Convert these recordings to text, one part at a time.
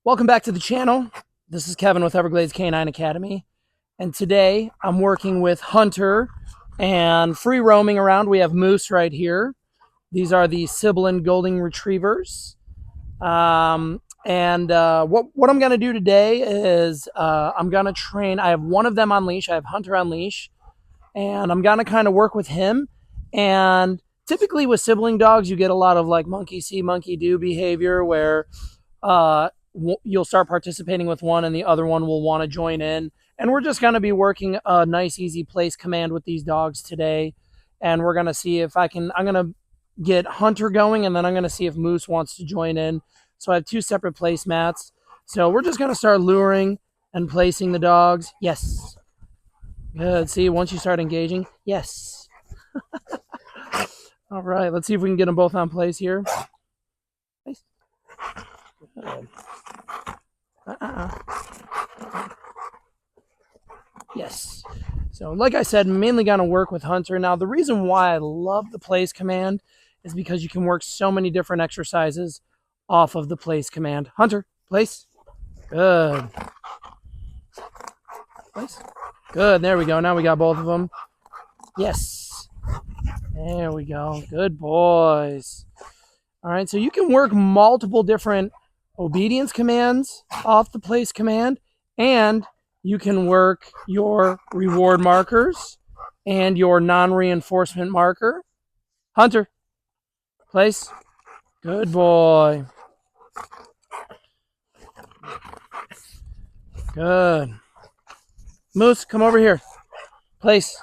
Welcome back to the channel. This is Kevin with Everglades Canine Academy, and today I'm working with Hunter and free roaming around. We have Moose right here. These are the Sibylline Golden Retrievers. What I'm going to do today is I'm going to train. I have one of them on leash. I have Hunter on leash, and I'm going to kind of work with him. And typically with sibling dogs, you get a lot of like monkey see, monkey do behavior where you'll start participating with one and the other one will want to join in. And we're just going to be working a nice, easy place command with these dogs today. And we're going to see if I'm going to get Hunter going, and then I'm going to see if Moose wants to join in. So I have two separate place mats. So we're just going to start luring and placing the dogs. Yes. Good. See, once you start engaging, yes. All right, let's see if we can get them both on place here. Nice. Good. Yes. So like I said, mainly going to work with Hunter. Now, the reason why I love the place command is because you can work so many different exercises off of the place command. Hunter, place. Good. Place. Good. There we go. Now we got both of them. Yes. There we go. Good boys. All right. So you can work multiple different obedience commands off the place command, and you can work your reward markers and your non-reinforcement marker. Hunter, place. Good boy. Good. Moose, come over here. Place.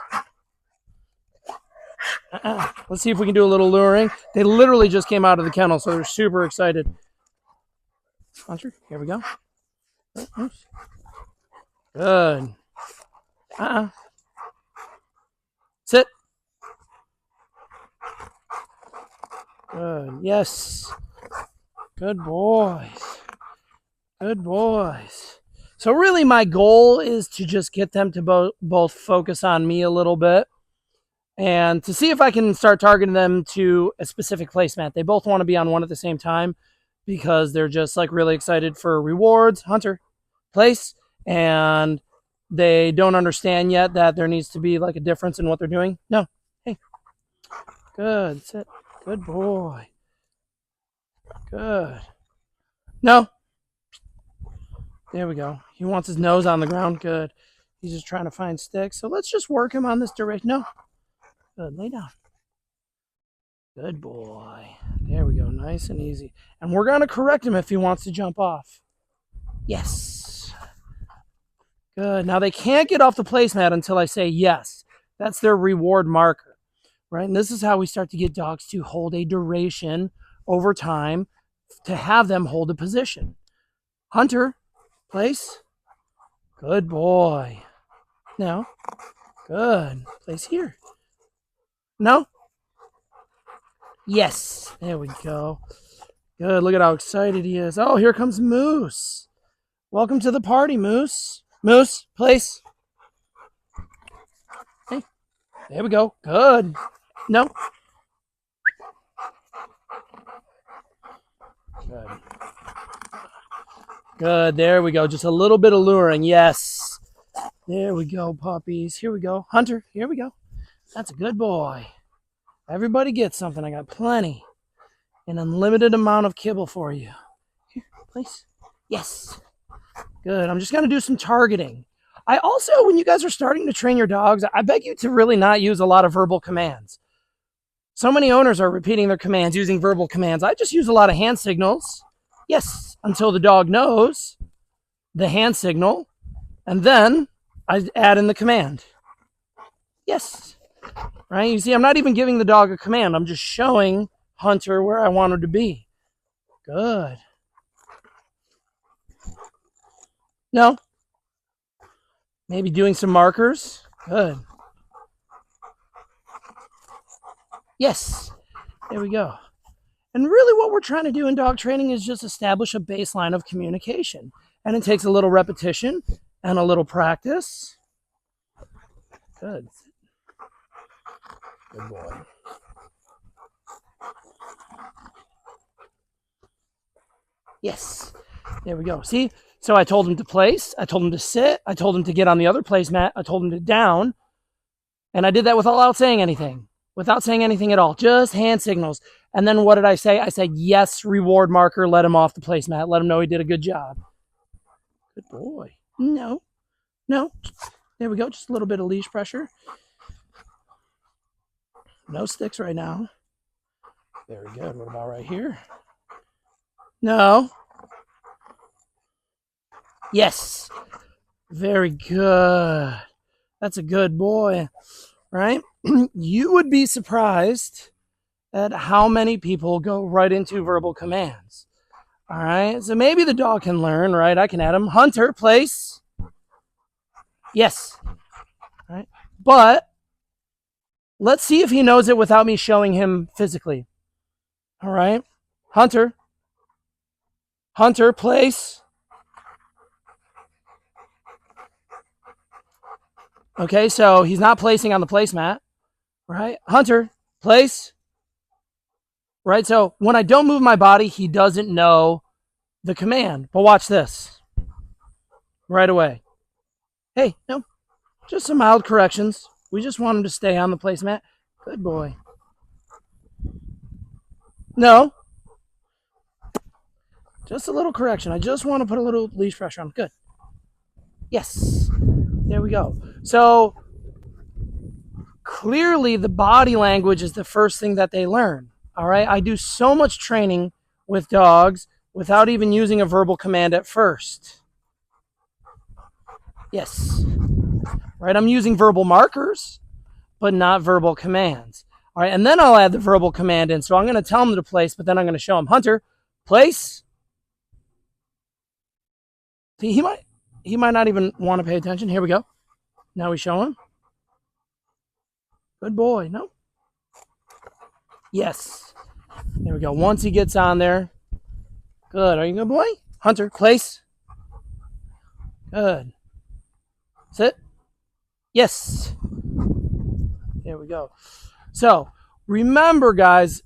Let's see if we can do a little luring. They literally just came out of the kennel, so they're super excited. Hunter, here we go. Good. Sit. Good. Yes. Good boys. Good boys. So really my goal is to just get them to both focus on me a little bit and to see if I can start targeting them to a specific placemat. They both want to be on one at the same time because they're just like really excited for rewards. Hunter, place. And they don't understand yet that there needs to be like a difference in what they're doing. No. Hey. Good. Sit. Good boy. Good. No. There we go. He wants his nose on the ground. Good. He's just trying to find sticks. So let's just work him on this direction. No. Good. Lay down. Good boy. There we go. Nice and easy. And we're going to correct him if he wants to jump off. Yes. Good. Now they can't get off the placemat until I say yes. That's their reward marker, right? And this is how we start to get dogs to hold a duration over time to have them hold a position. Hunter, place. Good boy. Now, good. Place here. No? Yes. There we go. Good. Look at how excited he is. Oh, here comes Moose. Welcome to the party, Moose. Moose, place. Hey, there we go. Good. No. Good. Good. There we go. Just a little bit of luring. Yes. There we go, puppies. Here we go. Hunter, here we go. That's a good boy. Everybody gets something. I got plenty. An unlimited amount of kibble for you. Here, please. Yes. Good. I'm just going to do some targeting. I also, when you guys are starting to train your dogs, I beg you to really not use a lot of verbal commands. So many owners are repeating their commands, using verbal commands. I just use a lot of hand signals. Yes, until the dog knows the hand signal. And then I add in the command. Yes. Right? You see, I'm not even giving the dog a command. I'm just showing Hunter where I want him to be. Good. No. Maybe doing some markers. Good. Yes. There we go. And really what we're trying to do in dog training is just establish a baseline of communication. And it takes a little repetition and a little practice. Good. Good boy. Yes. There we go. See? So I told him to place. I told him to sit. I told him to get on the other placemat. I told him to down. And I did that without saying anything. Without saying anything at all. Just hand signals. And then what did I say? I said, yes, reward marker. Let him off the placemat. Let him know he did a good job. Good boy. No. No. There we go. Just a little bit of leash pressure. No sticks right now. Very good. What about right here? No. Yes. Very good. That's a good boy, right? You would be surprised at how many people go right into verbal commands. All right. So maybe the dog can learn, right? I can add him. Hunter, place. Yes. All right. But let's see if he knows it without me showing him physically. All right. Hunter. Hunter, place. Okay, so he's not placing on the placemat, right? Hunter, place. Right, so when I don't move my body, he doesn't know the command. But watch this. Right away. Hey, no, just some mild corrections. We just want him to stay on the placemat. Good boy. No. Just a little correction. I just want to put a little leash pressure on him. Good. Yes. There we go. So clearly the body language is the first thing that they learn. All right. I do so much training with dogs without even using a verbal command at first. Yes. Right. I'm using verbal markers, but not verbal commands. All right. And then I'll add the verbal command in. So I'm going to tell him to place, but then I'm going to show him Hunter, place. See, he might not even want to pay attention. Here we go. Now we show him. Good boy. No. Yes. There we go. Once he gets on there. Good. Are you a good boy? Hunter, place. Good. Sit. Yes. There we go. So remember, guys,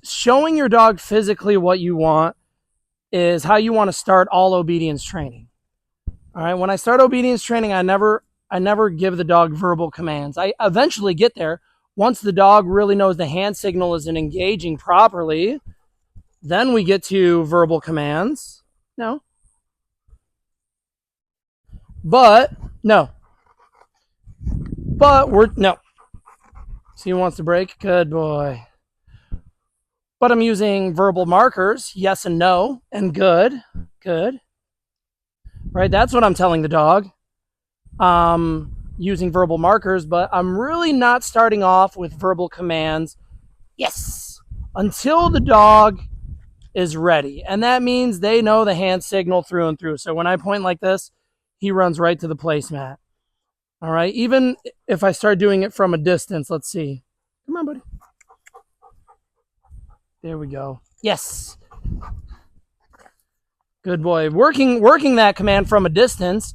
showing your dog physically what you want is how you want to start all obedience training. All right. When I start obedience training, I never give the dog verbal commands. I eventually get there. Once the dog really knows the hand signal isn't engaging properly, then we get to verbal commands. No. But, no. But no. See, he wants to break. Good boy. But I'm using verbal markers, yes and no, and good. Good. Right, that's what I'm telling the dog. Using verbal markers, but I'm really not starting off with verbal commands. Yes. Until the dog is ready. And that means they know the hand signal through and through. So when I point like this, he runs right to the placemat. All right. Even if I start doing it from a distance, let's see. Come on, buddy. There we go. Yes. Good boy. Working that command from a distance.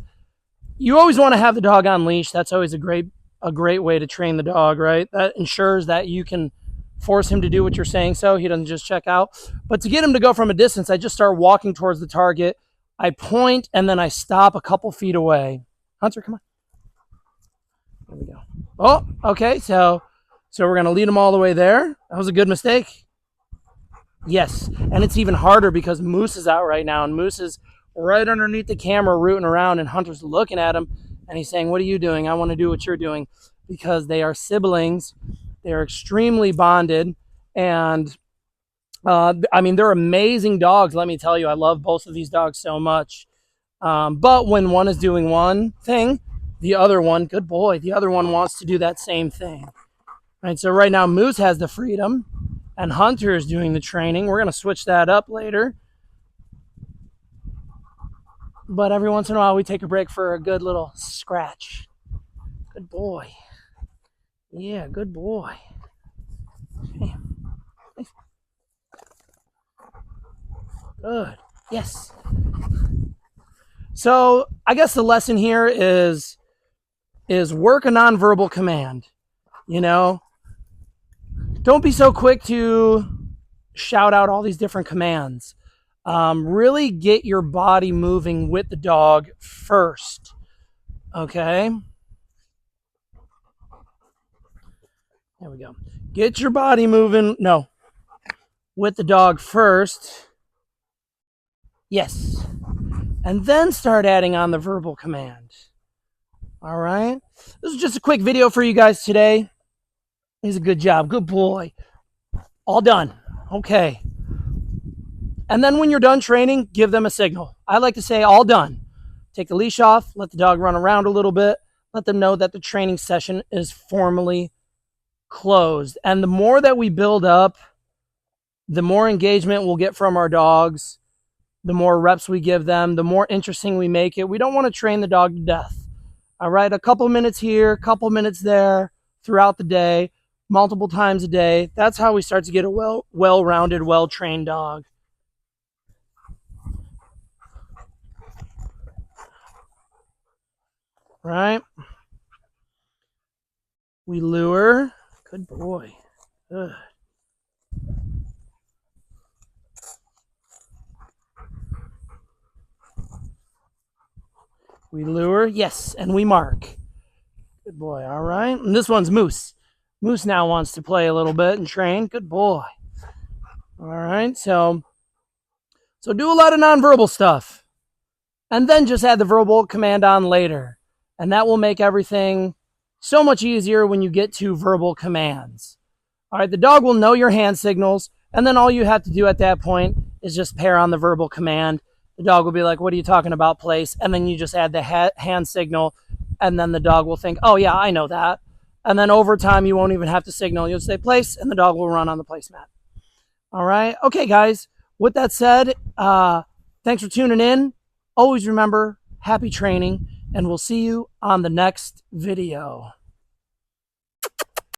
You always want to have the dog on leash. That's always a great way to train the dog, right? That ensures that you can force him to do what you're saying so he doesn't just check out. But to get him to go from a distance, I just start walking towards the target. I point and then I stop a couple feet away. Hunter, come on. There we go. Oh, okay. So we're going to lead him all the way there. That was a good mistake. Yes. And it's even harder because Moose is out right now, and Moose is right underneath the camera rooting around, and Hunter's looking at him and he's saying, what are you doing? I want to do what you're doing, because they are siblings. They're extremely bonded. And I mean, they're amazing dogs. Let me tell you, I love both of these dogs so much. But when one is doing one thing, the other one, good boy, the other one wants to do that same thing. Right. So right now Moose has the freedom and Hunter is doing the training. We're going to switch that up later. But every once in a while, we take a break for a good little scratch. Good boy. Yeah, good boy. Okay. Good. Yes. So I guess the lesson here is work a nonverbal command. You know, don't be so quick to shout out all these different commands. Really get your body moving with the dog first. Okay. There we go. Get your body moving. No, with the dog first. Yes. And then start adding on the verbal command. All right. This is just a quick video for you guys today. He's a good job. Good boy. All done. Okay. And then when you're done training, give them a signal. I like to say all done. Take the leash off, let the dog run around a little bit, let them know that the training session is formally closed. And the more that we build up, the more engagement we'll get from our dogs, the more reps we give them, the more interesting we make it. We don't want to train the dog to death. All right, a couple minutes here, a couple minutes there throughout the day, multiple times a day. That's how we start to get a well-rounded, well-trained dog. Right? We lure. Good boy. Good. We lure, yes, and we mark. Good boy, all right. And this one's Moose. Moose now wants to play a little bit and train. Good boy. All right, so do a lot of nonverbal stuff. And then just add the verbal command on later. And that will make everything so much easier when you get to verbal commands. All right, the dog will know your hand signals, and then all you have to do at that point is just pair on the verbal command. The dog will be like, what are you talking about, place? And then you just add the hand signal, and then the dog will think, oh, yeah, I know that. And then over time, you won't even have to signal. You'll say place, and the dog will run on the placemat. All right. Okay, guys. With that said, thanks for tuning in. Always remember, happy training, and we'll see you on the next video.